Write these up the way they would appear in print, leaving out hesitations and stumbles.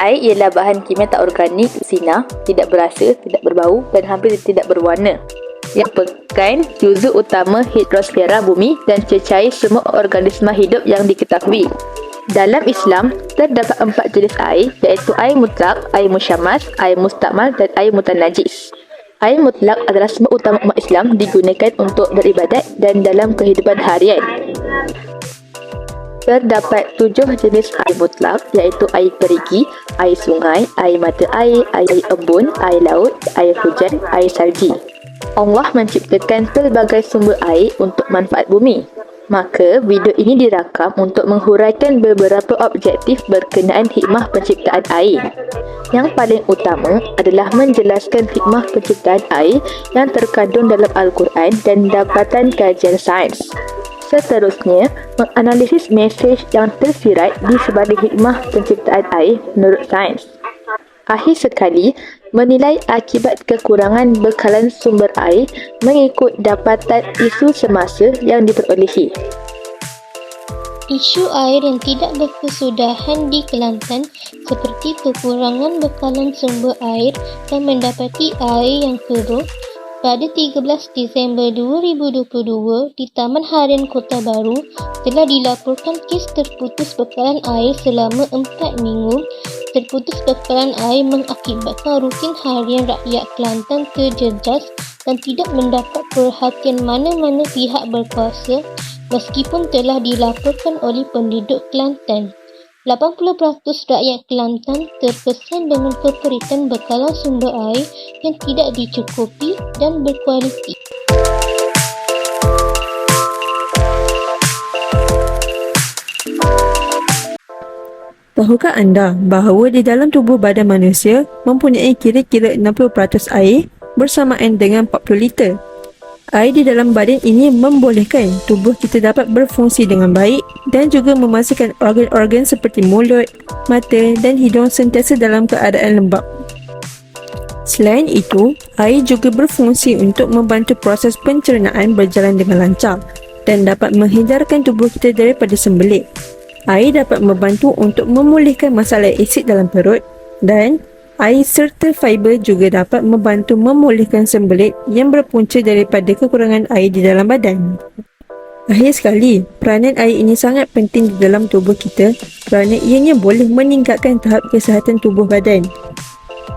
Air ialah bahan kimia tak organik, sinar, tidak berasa, tidak berbau dan hampir tidak berwarna yang merupakan juzuk utama hidrosfera bumi dan cecair semua organisma hidup yang diketahui. Dalam Islam, terdapat 4 jenis air iaitu air mutlak, air musyamas, air mustakmal dan air mutanajis. Air mutlak adalah semua utama umat Islam digunakan untuk beribadat dan dalam kehidupan harian. Terdapat 7 jenis air mutlak iaitu air perigi, air sungai, air mata air embun, air laut, air hujan, air salji. Allah menciptakan pelbagai sumber air untuk manfaat bumi. Maka, video ini dirakam untuk menghuraikan beberapa objektif berkenaan hikmah penciptaan air. Yang paling utama adalah menjelaskan hikmah penciptaan air yang terkandung dalam Al-Quran dan dapatan kajian sains. Seterusnya, menganalisis mesej yang tersirat di sebalik hikmah penciptaan air menurut sains. Akhir sekali, menilai akibat kekurangan bekalan sumber air mengikut dapatan isu semasa yang diperolehi. Isu air yang tidak berkesudahan di Kelantan seperti kekurangan bekalan sumber air dan mendapati air yang keruh. Pada 13 Disember 2022, di Taman Harian Kota Baru telah dilaporkan kes terputus bekalan air selama 4 minggu. Terputus bekalan air mengakibatkan rutin harian rakyat Kelantan terjejas dan tidak mendapat perhatian mana-mana pihak berkuasa meskipun telah dilaporkan oleh penduduk Kelantan. 80% rakyat Kelantan terkesan dengan keperitan bekalan sumber air yang tidak dicukupi dan berkualiti. Tahukah anda bahawa di dalam tubuh badan manusia mempunyai kira-kira 60% air bersamaan dengan 40 liter? Air di dalam badan ini membolehkan tubuh kita dapat berfungsi dengan baik dan juga memastikan organ-organ seperti mulut, mata dan hidung sentiasa dalam keadaan lembap. Selain itu, air juga berfungsi untuk membantu proses pencernaan berjalan dengan lancar dan dapat menghindarkan tubuh kita daripada sembelit. Air dapat membantu untuk memulihkan masalah asid dalam perut dan air serta fiber juga dapat membantu memulihkan sembelit yang berpunca daripada kekurangan air di dalam badan. Akhir sekali, peranan air ini sangat penting di dalam tubuh kita kerana ianya boleh meningkatkan tahap kesihatan tubuh badan.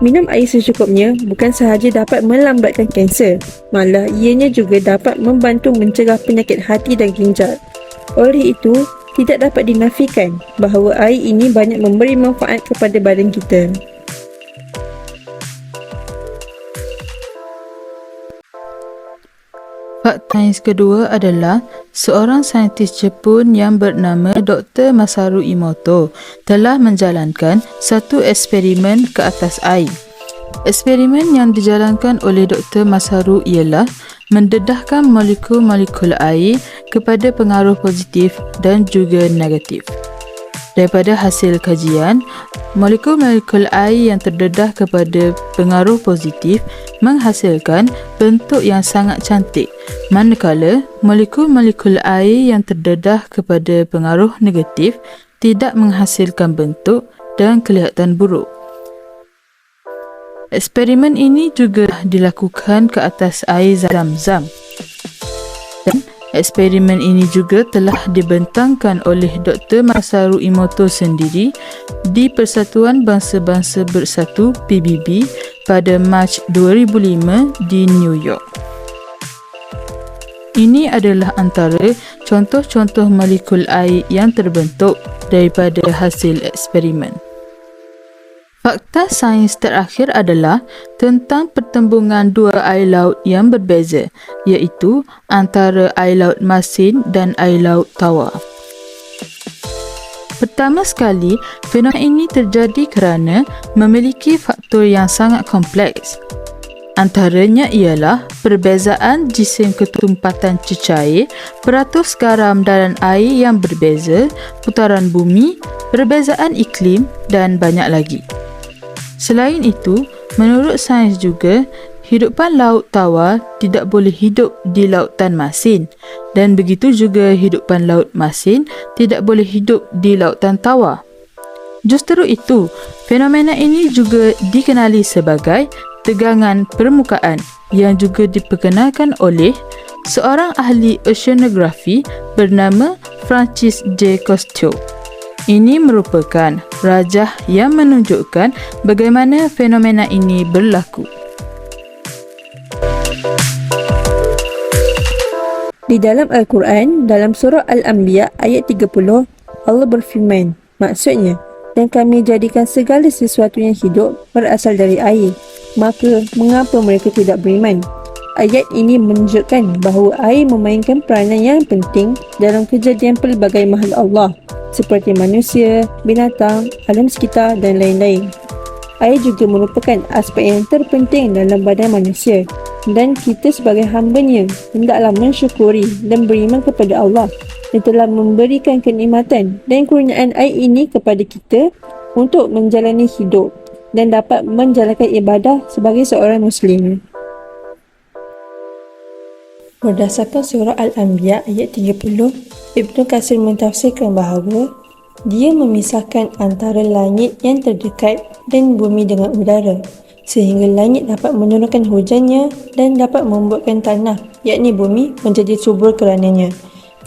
Minum air secukupnya bukan sahaja dapat melambatkan kanser, malah ianya juga dapat membantu mencegah penyakit hati dan ginjal. Oleh itu, tidak dapat dinafikan bahawa air ini banyak memberi manfaat kepada badan kita. Fakta sains kedua adalah seorang saintis Jepun yang bernama Dr. Masaru Emoto telah menjalankan satu eksperimen ke atas air. Eksperimen yang dijalankan oleh Dr. Masaru ialah mendedahkan molekul-molekul air kepada pengaruh positif dan juga negatif. Daripada hasil kajian, molekul-molekul air yang terdedah kepada pengaruh positif menghasilkan bentuk yang sangat cantik, manakala molekul-molekul air yang terdedah kepada pengaruh negatif tidak menghasilkan bentuk dan kelihatan buruk. Eksperimen ini juga dilakukan ke atas air Zam-Zam. Dan eksperimen ini juga telah dibentangkan oleh Dr. Masaru Emoto sendiri di Persatuan Bangsa-Bangsa Bersatu PBB pada Mac 2005 di New York. Ini adalah antara contoh-contoh molekul air yang terbentuk daripada hasil eksperimen. Fakta sains terakhir adalah tentang pertembungan dua air laut yang berbeza, iaitu antara air laut masin dan air laut tawar. Pertama sekali, fenomena ini terjadi kerana memiliki faktor yang sangat kompleks. Antaranya ialah perbezaan jisim ketumpatan cecair, peratus garam dalam air yang berbeza, putaran bumi, perbezaan iklim dan banyak lagi. Selain itu, menurut sains juga, hidupan laut tawar tidak boleh hidup di lautan masin dan begitu juga hidupan laut masin tidak boleh hidup di lautan tawar. Justru itu, fenomena ini juga dikenali sebagai tegangan permukaan yang juga diperkenalkan oleh seorang ahli oceanografi bernama Francis J. Cousteau. Ini merupakan rajah yang menunjukkan bagaimana fenomena ini berlaku. Di dalam Al-Quran, dalam surah Al-Anbiya ayat 30, Allah berfirman, maksudnya, dan kami jadikan segala sesuatu yang hidup berasal dari air. Maka, mengapa mereka tidak beriman? Ayat ini menunjukkan bahawa air memainkan peranan yang penting dalam kejadian pelbagai makhluk Allah, seperti manusia, binatang, alam sekitar dan lain-lain. Air juga merupakan aspek yang terpenting dalam badan manusia, dan kita sebagai hamba-Nya hendaklah mensyukuri dan beriman kepada Allah yang telah memberikan kenikmatan dan kurniaan air ini kepada kita untuk menjalani hidup dan dapat menjalankan ibadah sebagai seorang Muslim. Berdasarkan surah Al-Anbiya ayat 30, Ibnu Katsir mentafsirkan bahawa dia memisahkan antara langit yang terdekat dan bumi dengan udara, sehingga langit dapat menurunkan hujannya dan dapat membuatkan tanah, yakni bumi, menjadi subur kerananya.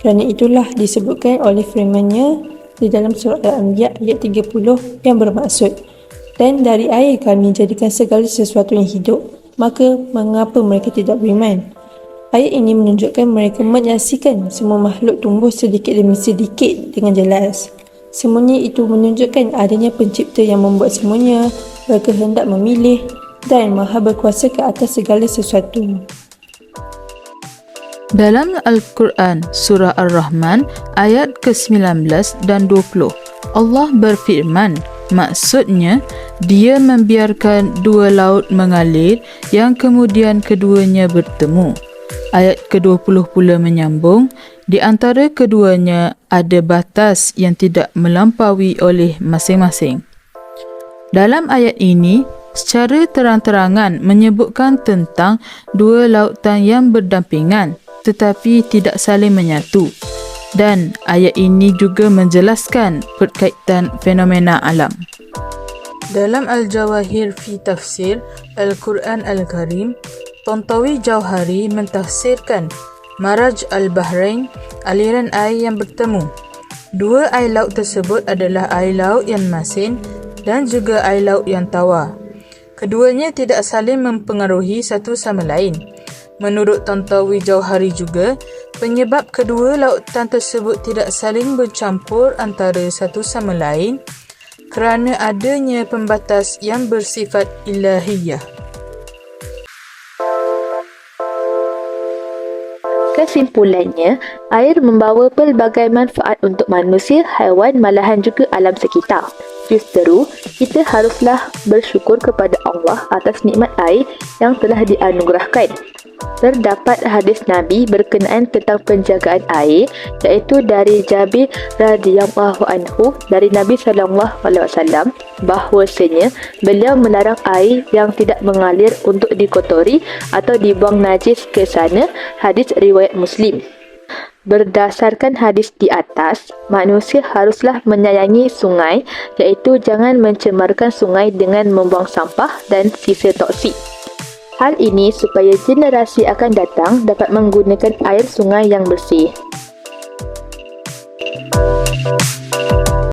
Kerana itulah disebutkan oleh firman-Nya di dalam surah Al-Anbiya ayat 30 yang bermaksud, dan dari air kami jadikan segala sesuatu yang hidup, maka mengapa mereka tidak beriman? Ayat ini menunjukkan mereka menyaksikan semua makhluk tumbuh sedikit demi sedikit dengan jelas. Semuanya itu menunjukkan adanya pencipta yang membuat semuanya, berkehendak memilih dan maha berkuasa ke atas segala sesuatu. Dalam Al-Quran, Surah Ar-Rahman, ayat ke-19 dan 20, Allah berfirman, maksudnya, Dia membiarkan dua laut mengalir yang kemudian keduanya bertemu. Ayat ke-20 pula menyambung, di antara keduanya ada batas yang tidak melampaui oleh masing-masing. Dalam ayat ini, secara terang-terangan menyebutkan tentang dua lautan yang berdampingan tetapi tidak saling menyatu. Dan ayat ini juga menjelaskan berkaitan fenomena alam. Dalam Al-Jawahir fi Tafsir Al-Quran Al-Karim, Tontawi Jauhari mentafsirkan Maraj Al-Bahrain, aliran air yang bertemu. Dua air laut tersebut adalah air laut yang masin dan juga air laut yang tawar. Keduanya tidak saling mempengaruhi satu sama lain. Menurut Tontawi Jauhari juga, penyebab kedua lautan tersebut tidak saling bercampur antara satu sama lain kerana adanya pembatas yang bersifat ilahiyah. Kesimpulannya, air membawa pelbagai manfaat untuk manusia, haiwan, malahan juga alam sekitar. Justru, kita haruslah bersyukur kepada Allah atas nikmat air yang telah dianugerahkan. Terdapat hadis Nabi berkenaan tentang penjagaan air, iaitu dari Jabir radhiyallahu anhu dari Nabi SAW bahwasanya beliau melarang air yang tidak mengalir untuk dikotori atau dibuang najis ke sana. Hadis riwayat Muslim. Berdasarkan hadis di atas, manusia haruslah menyayangi sungai, iaitu jangan mencemarkan sungai dengan membuang sampah dan sisa toksik. Hal ini supaya generasi akan datang dapat menggunakan air sungai yang bersih.